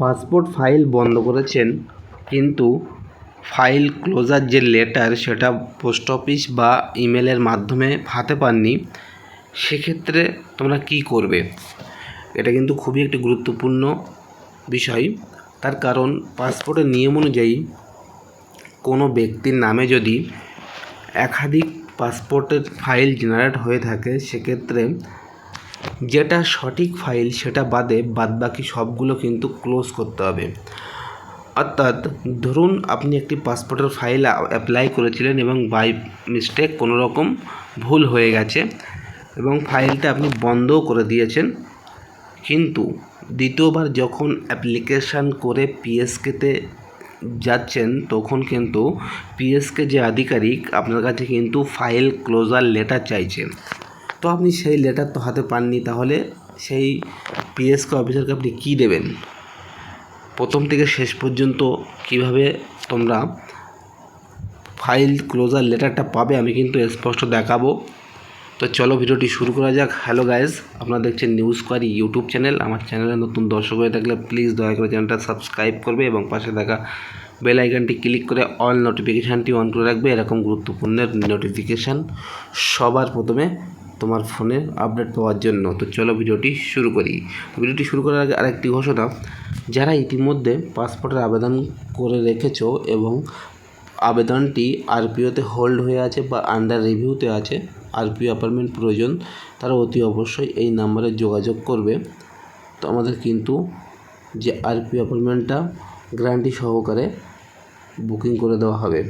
Passport file বন্ধ করেছেন, কিন্তু ফাইল ক্লোজার যে লেটার সেটা পোস্ট অফিস বা ইমেলের মাধ্যমে পাঠাতে পাননি, সেক্ষেত্রে তোমরা কি করবে? এটা কিন্তু খুবই একটি গুরুত্বপূর্ণ বিষয়। তার কারণ পাসপোর্টের নিয়ম অনুযায়ী কোনো ব্যক্তির নামে যদি একাধিক পাসপোর্টের ফাইল জেনারেট হয়ে থাকে, সেক্ষেত্রে যেটা সঠিক ফাইল সেটা বাদে বাদবাকি সবগুলো কিন্তু ক্লোজ করতে হবে। অর্থাৎ ধরুন আপনি একটি পাসপোর্টের ফাইল অ্যাপ্লাই করেছিলেন এবং বাই মিস্টেক কোনো রকম ভুল হয়ে গেছে এবং ফাইলটা আপনি বন্ধও করে দিয়েছেন, কিন্তু দ্বিতীয়বার যখন অ্যাপ্লিকেশান করে পিএসকেতে যাচ্ছেন তখন কিন্তু পিএসকে যে আধিকারিক আপনার কাছে কিন্তু ফাইল ক্লোজার লেটার চাইছে। তো আপনি সেই লেটার তো হাতে পাননি, তাহলে সেই পিএসকে অফিসারকে আপনি কী দেবেন? প্রথম থেকে শেষ পর্যন্ত কিভাবে তোমরা ফাইল ক্লোজার লেটারটা পাবে আমি কিন্তু স্পষ্ট দেখাবো। তো চলো ভিডিওটি শুরু করা যাক। হ্যালো গাইজ, আপনারা দেখছেন নিউজ কোয়ারি ইউটিউব চ্যানেল। আমার চ্যানেলে নতুন দর্শক হয়ে থাকলে প্লিজ দয়া করে চ্যানেলটা সাবস্ক্রাইব করবে এবং পাশে থাকা বেল আইকনটি ক্লিক করে অল নোটিফিকেশানটি অন করে রাখবে। এরকম গুরুত্বপূর্ণ নোটিফিকেশান সবার প্রথমে তোমার ফোনে আপডেট পাওয়ার জন্য। তো চলো ভিডিওটি শুরু করি। ভিডিওটি শুরু করার আগে আরেকটি ঘোষণা, যারা ইতিমধ্যে পাসপোর্টের আবেদন করে রেখেছো এবং আবেদনটি আরপিওতে হোল্ড হয়ে আছে বা আন্ডার রিভিউতে আছে, আরপিও অ্যাপয়েন্টমেন্ট প্রয়োজন, তারা অতি অবশ্যই এই নাম্বারে যোগাযোগ করবে। তো আমাদের কিন্তু যে আরপিও অ্যাপয়েন্টমেন্টটা গ্যারান্টি সহকারে বুকিং করে দেওয়া হবে।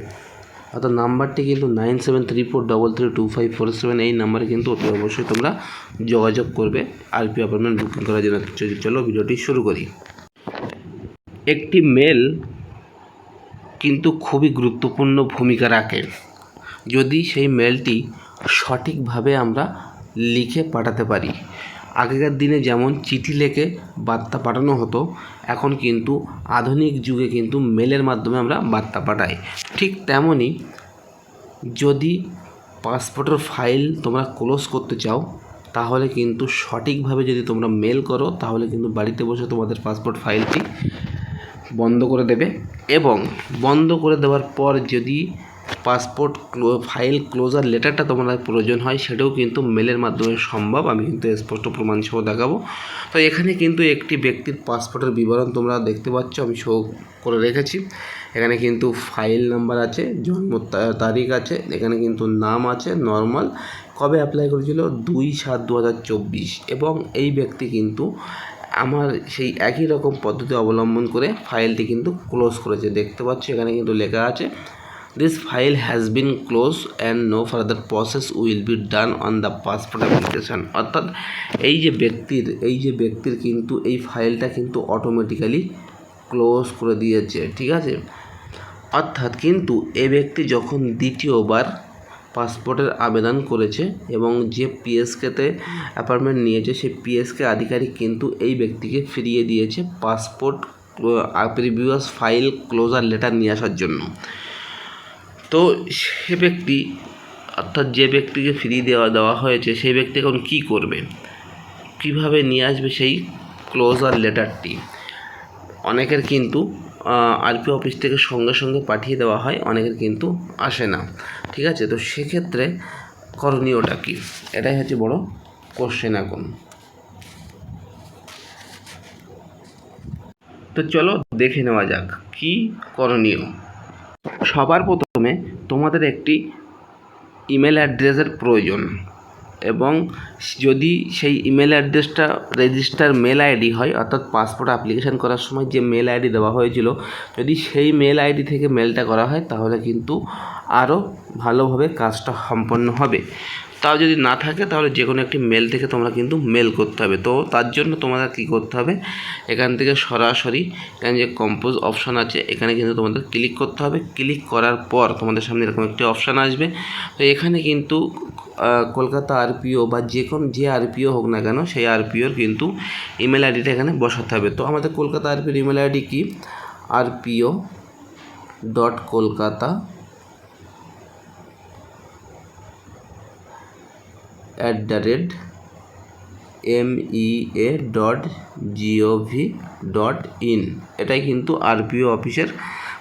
অর্থাৎ নাম্বারটি কিন্তু 9734332547, এই নাম্বারে কিন্তু অতি অবশ্যই তোমরা যোগাযোগ করবে আরপিও অ্যাপয়েন্টমেন্ট বুকিং করার জন্য। চলো ভিডিওটি শুরু করি। একটি মেল কিন্তু খুবই গুরুত্বপূর্ণ ভূমিকা রাখে। যদি সেই মেলটি সঠিকভাবে আমরা লিখে পাঠাতে পারি। আগেকার দিনে যেমন চিঠি লিখে বার্তা পাঠানো হতো, এখন কিন্তু আধুনিক যুগে কিন্তু মেলের মাধ্যমে আমরা বার্তা পাঠাই। ঠিক তেমনই যদি পাসপোর্টের ফাইল তোমরা ক্লোজ করতে চাও, তাহলে কিন্তু সঠিকভাবে যদি তোমরা মেল করো, তাহলে কিন্তু বাড়িতে বসে তোমাদের পাসপোর্ট ফাইলটি বন্ধ করে দেবে। এবং বন্ধ করে দেওয়ার পর যদি পাসপোর্ট ফাইল ক্লোজার লেটারটা তোমাদের প্রয়োজন হয়, সেটাও কিন্তু মেলের মাধ্যমে সম্ভব। আমি কিন্তু স্পষ্ট প্রমাণ সহ দেখাবো। তো এখানে কিন্তু একটি ব্যক্তির পাসপোর্টের বিবরণ তোমরা দেখতে পাচ্ছ, আমি শো করে রেখেছি। এখানে কিন্তু ফাইল নাম্বার আছে, জন্ম তারিখ আছে, এখানে কিন্তু নাম আছে নর্মাল, কবে অ্যাপ্লাই করেছিল 2/7/2024, এবং এই ব্যক্তি কিন্তু আমার সেই একই রকম পদ্ধতি অবলম্বন করে ফাইলটি কিন্তু ক্লোজ করেছে। দেখতে পাচ্ছ এখানে কিন্তু লেখা আছে, this file has been close and no further process will be done on the passport application. অর্থাৎ এই যে ব্যক্তির কিন্তু এই ফাইলটা কিন্তু অটোমেটিক্যালি ক্লোজ করে দিয়েছে, ঠিক আছে। অর্থাৎ কিন্তু এ ব্যক্তি যখন দ্বিতীয়বার পাসপোর্টের আবেদন করেছে এবং যে পিএসকেতে অ্যাপয়েন্টমেন্ট নিয়েছে, সেই পিএসকে আধিকারিক কিন্তু এই ব্যক্তিকে ফিরিয়ে দিয়েছে passport previous file closure letter নিয়ে আসার জন্য। তো সে ব্যক্তি, অর্থাৎ যে ব্যক্তিকে ফিরিয়ে দেওয়া হয়েছে, সেই ব্যক্তি এখন কী করবে, কীভাবে নিয়ে আসবে সেই ক্লোজার লেটারটি? অনেকের কিন্তু আরপিও অফিস থেকে সঙ্গে সঙ্গে পাঠিয়ে দেওয়া হয়, অনেকের কিন্তু আসে না, ঠিক আছে। তো সেক্ষেত্রে করণীয়টা কী, এটাই হচ্ছে বড় কোশ্চেন এখন। তো চলো দেখে নেওয়া যাক কী করণীয়। সবার প্রথমে তোমাদের একটি ইমেল অ্যাড্রেসের প্রয়োজন, এবং যদি সেই ইমেল অ্যাড্রেসটা রেজিস্টার মেল আইডি হয়, অর্থাৎ পাসপোর্ট অ্যাপ্লিকেশান করার সময় যে মেল আইডি দেওয়া হয়েছিল, যদি সেই মেল আইডি থেকে মেলটা করা হয়, তাহলে কিন্তু আরও ভালোভাবে কাজটা সম্পন্ন হবে। তাও যদি না থাকে, তাহলে যে কোনো একটি মেল থেকে তোমরা কিন্তু মেল করতে হবে। তো তার জন্য তোমাদের কী করতে হবে, এখান থেকে সরাসরি এখানে যে কম্পোজ অপশান আছে, এখানে কিন্তু তোমাদের ক্লিক করতে হবে। ক্লিক করার পর তোমাদের সামনে এরকম একটি অপশান আসবে। তো এখানে কিন্তু কলকাতা আরপিও বা যে আরপিও হোক না কেন, সেই আরপিওর কিন্তু ইমেল আইডিটা এখানে বসাতে হবে। তো আমাদের কলকাতা আরপিওর ইমেল আইডি কি, rpo.kolkata@gmail.com। mea.gov.in, এটাই কিন্তু আরপিও অফিসের,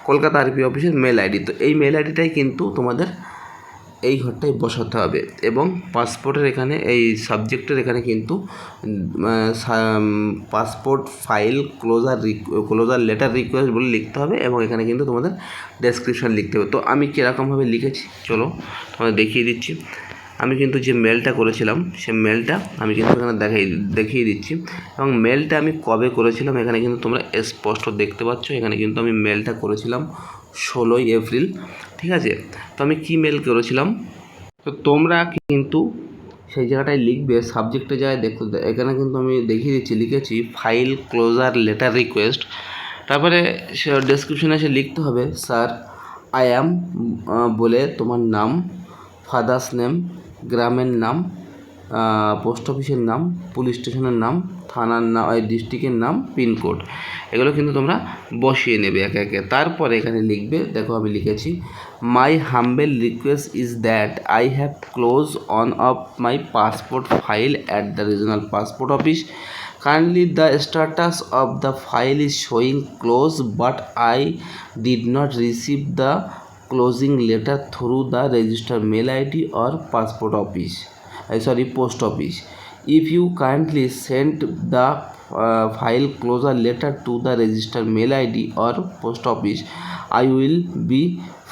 কলকাতা আরপিও অফিসের মেল আইডি। তো এই মেল আইডিটাই কিন্তু তোমাদের এই ঘরটায় বসাতে হবে এবং পাসপোর্টের এখানে এই সাবজেক্টের এখানে কিন্তু passport file closure letter request বলে লিখতে হবে এবং এখানে কিন্তু তোমাদের ডেসক্রিপশান লিখতে হবে। তো আমি কীরকমভাবে লিখেছি চলো তোমাদের দেখিয়ে দিচ্ছি। আমি কিন্তু যে মেলটা করেছিলাম সে মেলটা আমি কিন্তু এখানে দেখিয়ে দিচ্ছি এবং মেলটা আমি কবে করেছিলাম এখানে কিন্তু তোমরা স্পষ্ট দেখতে পাচ্ছ। এখানে কিন্তু আমি মেলটা করেছিলাম 16ই এপ্রিল, ঠিক আছে। তো আমি কি মেল করেছিলাম, তো তোমরা কিন্তু সেই জায়গাটায় লিখবে সাবজেক্টে যায় দেখো, এখানে কিন্তু আমি দেখিয়ে দিচ্ছি, লিখেছি ফাইল ক্লোজার লেটার রিকোয়েস্ট। তারপরে সে ডেসক্রিপশনে এসে লিখতে হবে স্যার আই অ্যাম বলে তোমার নাম, ফাদার্স নেম, গ্রামের নাম, পোস্ট অফিসের নাম, পুলিশ স্টেশনের নাম, থানার নাম, ডিস্ট্রিক্টের নাম, পিনকোড, এগুলো কিন্তু তোমরা বসিয়ে নেবে একে একে। তারপরে এখানে লিখবে, দেখো আমি লিখেছি মাই humble request is that I have close on of my passport file at the regional passport office. Currently the status of the file is showing close, but I did not receive the closing letter through the registered mail ID or passport office, post office. If you kindly send the file closure letter to the registered mail ID or post office, I will be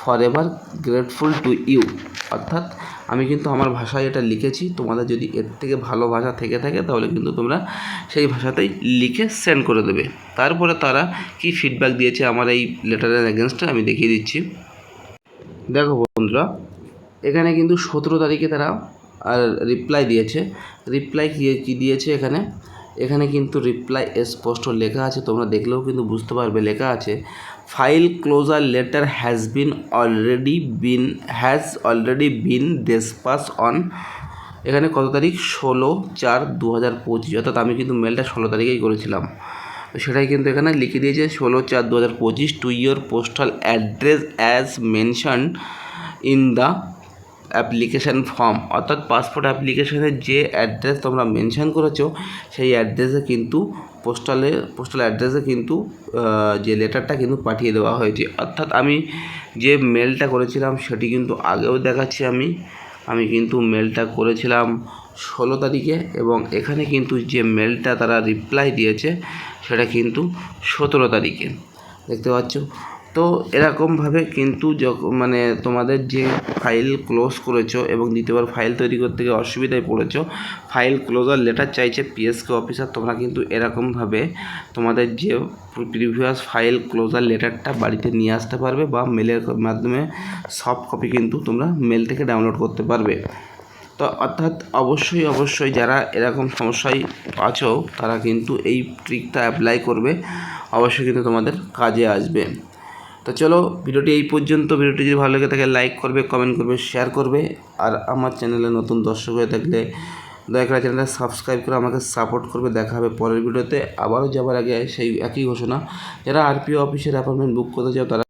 forever grateful to you. অর্থাৎ আমি কিন্তু আমার ভাষায় এটা লিখেছি, তোমাদের যদি এর থেকে ভালো ভাষা থেকে থাকে তাহলে কিন্তু তোমরা সেই ভাষাতেই লিখে সেন্ড করে দেবে। তারপরে তারা কি ফিডব্যাক দিয়েছে আমার এই লেটারের এগেনস্টে আমি দেখিয়ে দিচ্ছি। দেখো বন্ধুরা, এখানে কিন্তু 17 তারিখে তারা আর রিপ্লাই দিয়েছে। রিপ্লাই কী দিয়েছে এখানে কিন্তু রিপ্লাই স্পষ্ট লেখা আছে, তোমরা দেখলেও কিন্তু বুঝতে পারবে। লেখা আছে file closure letter has already been dispose on, এখানে কত তারিখ, 16/4/2025, অর্থাৎ আমি কিন্তু মেলটা 16 তারিখেই করেছিলাম। সেটাই কিন্তু এখানে লিখে দিয়েছে 16/4/2025 to your postal address as mention in the application form, অর্থাৎ পাসপোর্ট অ্যাপ্লিকেশানের যে অ্যাড্রেস তোমরা মেনশন করেছো সেই অ্যাড্রেসে কিন্তু পোস্টাল অ্যাড্রেসে কিন্তু যে লেটারটা কিন্তু পাঠিয়ে দেওয়া হয়েছে। অর্থাৎ আমি যে মেলটা করেছিলাম সেটি কিন্তু আগেও দেখাচ্ছি, আমি কিন্তু মেলটা করেছিলাম 16 তারিখে এবং এখানে কিন্তু যে মেলটা তারা রিপ্লাই দিয়েছে সেটা কিন্তু 17 তারিখে, দেখতে পাচ্ছ। তো এরকমভাবে কিন্তু মানে তোমাদের যে ফাইল ক্লোজ করেছো এবং দ্বিতীয়বার ফাইল তৈরি করতে গিয়ে অসুবিধায় পড়েছো, ফাইল ক্লোজার লেটার চাইছে পিএসকে অফিসার, তোমরা কিন্তু এরকমভাবে তোমাদের যে প্রিভিয়াস ফাইল ক্লোজার লেটারটা বাড়িতে নিয়ে আসতে পারবে বা মেলের মাধ্যমে সফট কপি কিন্তু তোমরা মেল থেকে ডাউনলোড করতে পারবে। তো অর্থাৎ অবশ্যই যারা এরকম সমস্যায় আছো তারা কিন্তু এই ট্রিকটা অ্যাপ্লাই করবে, অবশ্যই কিন্তু তোমাদের কাজে আসবে। তো চলো ভিডিওটি এই পর্যন্ত। ভিডিওটি যদি ভালো লেগে থাকে লাইক করবে, কমেন্ট করবে, শেয়ার করবে। আর আমার চ্যানেলে নতুন দর্শক হয়ে থাকলে দয়া করে চ্যানেলটা সাবস্ক্রাইব করে আমাকে সাপোর্ট করবে। দেখা হবে পরের ভিডিওতে। আবারও যাবার আগে সেই একই ঘোষণা, যারা আরপিও অফিসের অ্যাপয়েন্টমেন্ট বুক করতে চাও তারা